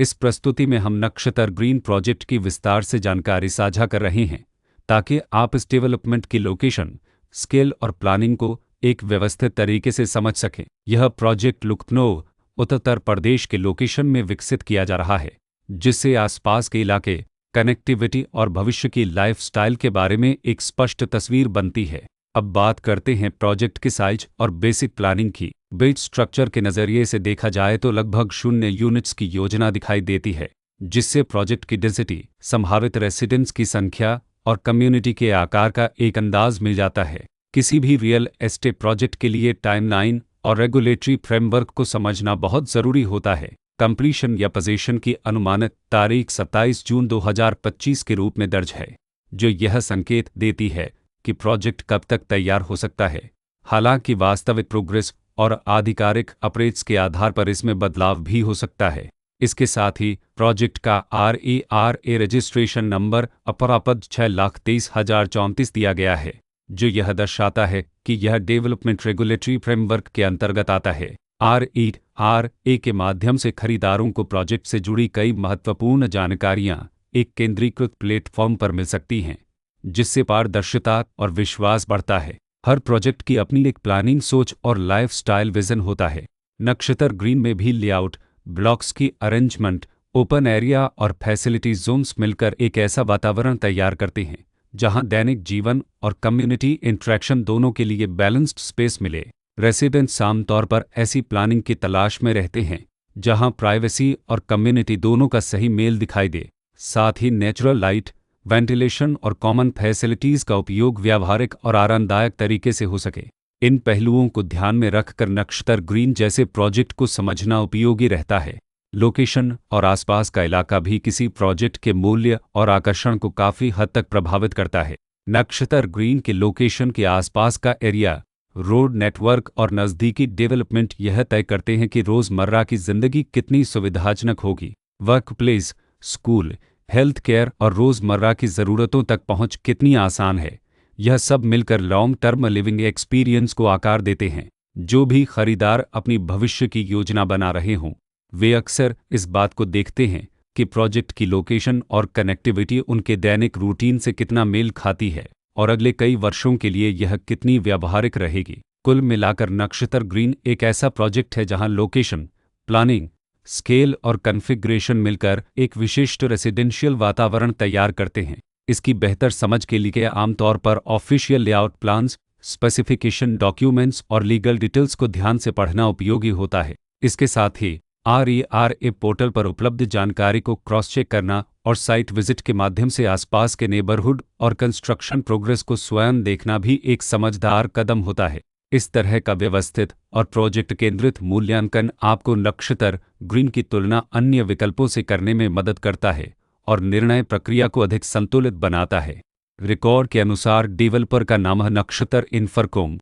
इस प्रस्तुति में हम नक्षत्र ग्रीन प्रोजेक्ट की विस्तार से जानकारी साझा कर रहे हैं ताकि आप इस डेवलपमेंट की लोकेशन, स्केल और प्लानिंग को एक व्यवस्थित तरीके से समझ सकें। यह प्रोजेक्ट लखनऊ, उत्तर प्रदेश के लोकेशन में विकसित किया जा रहा है, जिससे आसपास के इलाके, कनेक्टिविटी और भविष्य की लाइफस्टाइल के बारे में एक स्पष्ट तस्वीर बनती है। अब बात करते हैं प्रोजेक्ट के साइज और बेसिक प्लानिंग की। बेस स्ट्रक्चर के नज़रिए से देखा जाए तो लगभग 0 यूनिट्स की योजना दिखाई देती है, जिससे प्रोजेक्ट की डेंसिटी, संभावित रेसिडेंट्स की संख्या और कम्युनिटी के आकार का एक अंदाज मिल जाता है। किसी भी रियल एस्टेट प्रोजेक्ट के लिए टाइमलाइन और रेगुलेटरी फ्रेमवर्क को समझना बहुत ज़रूरी होता है। कंप्लीशन या पोजीशन की अनुमानित तारीख 27 जून 2025 के रूप में दर्ज है, जो यह संकेत देती है कि प्रोजेक्ट कब तक तैयार हो सकता है। हालांकि वास्तविक प्रोग्रेस और आधिकारिक अपडेट्स के आधार पर इसमें बदलाव भी हो सकता है। इसके साथ ही प्रोजेक्ट का RERA रजिस्ट्रेशन नंबर अपरापद 6,23,034 दिया गया है, जो यह दर्शाता है कि यह डेवलपमेंट रेगुलेटरी फ्रेमवर्क के अंतर्गत आता है। RERA के माध्यम से खरीदारों को प्रोजेक्ट से जुड़ी कई महत्वपूर्ण जानकारियां एक केंद्रीकृत प्लेटफॉर्म पर मिल सकती हैं, जिससे पारदर्शिता और विश्वास बढ़ता है। हर प्रोजेक्ट की अपनी एक प्लानिंग सोच और लाइफस्टाइल विजन होता है। नक्षत्र ग्रीन में भी लेआउट, ब्लॉक्स की अरेंजमेंट, ओपन एरिया और फैसिलिटी जोन्स मिलकर एक ऐसा वातावरण तैयार करते हैं जहां दैनिक जीवन और कम्युनिटी इंटरेक्शन दोनों के लिए बैलेंस्ड स्पेस मिले। रेसिडेंट्स आमतौर पर ऐसी प्लानिंग की तलाश में रहते हैं जहां प्राइवेसी और कम्युनिटी दोनों का सही मेल दिखाई दे। साथ ही नेचुरल लाइट, वेंटिलेशन और कॉमन फैसिलिटीज़ का उपयोग व्यावहारिक और आरामदायक तरीके से हो सके। इन पहलुओं को ध्यान में रखकर नक्षत्र ग्रीन जैसे प्रोजेक्ट को समझना उपयोगी रहता है। लोकेशन और आसपास का इलाका भी किसी प्रोजेक्ट के मूल्य और आकर्षण को काफ़ी हद तक प्रभावित करता है। नक्षत्र ग्रीन के लोकेशन के आसपास का एरिया, रोड नेटवर्क और नज़दीकी डेवलपमेंट यह तय करते हैं कि रोज़मर्रा की ज़िंदगी कितनी सुविधाजनक होगी। Work place, school, health care और रोज़मर्रा की ज़रूरतों तक पहुंच कितनी आसान है। यह सब मिलकर लॉन्ग टर्म लिविंग एक्सपीरियंस को आकार देते हैं। जो भी खरीदार अपनी भविष्य की योजना बना रहे हों, वे अक्सर इस बात को देखते हैं कि प्रोजेक्ट की लोकेशन और कनेक्टिविटी उनके दैनिक रूटीन से कितना मेल खाती है और अगले कई वर्षों के लिए यह कितनी व्यावहारिक रहेगी। कुल मिलाकर नक्षत्र ग्रीन एक ऐसा प्रोजेक्ट है जहां लोकेशन, प्लानिंग, स्केल और कॉन्फ़िगरेशन मिलकर एक विशिष्ट रेसिडेंशियल वातावरण तैयार करते हैं। इसकी बेहतर समझ के लिए आमतौर पर official layout plans, specification documents और लीगल डिटेल्स को ध्यान से पढ़ना उपयोगी होता है। इसके साथ ही RERA पोर्टल पर उपलब्ध जानकारी को क्रॉस चेक करना और साइट विजिट के माध्यम से आसपास के नेबरहुड और कंस्ट्रक्शन प्रोग्रेस को स्वयं देखना भी एक समझदार कदम होता है। इस तरह का व्यवस्थित और प्रोजेक्ट केंद्रित मूल्यांकन आपको नक्षत्र ग्रीन की तुलना अन्य विकल्पों से करने में मदद करता है और निर्णय प्रक्रिया को अधिक संतुलित बनाता है। रिकॉर्ड के अनुसार डेवलपर का नाम है नक्षत्र इन्फोकॉम।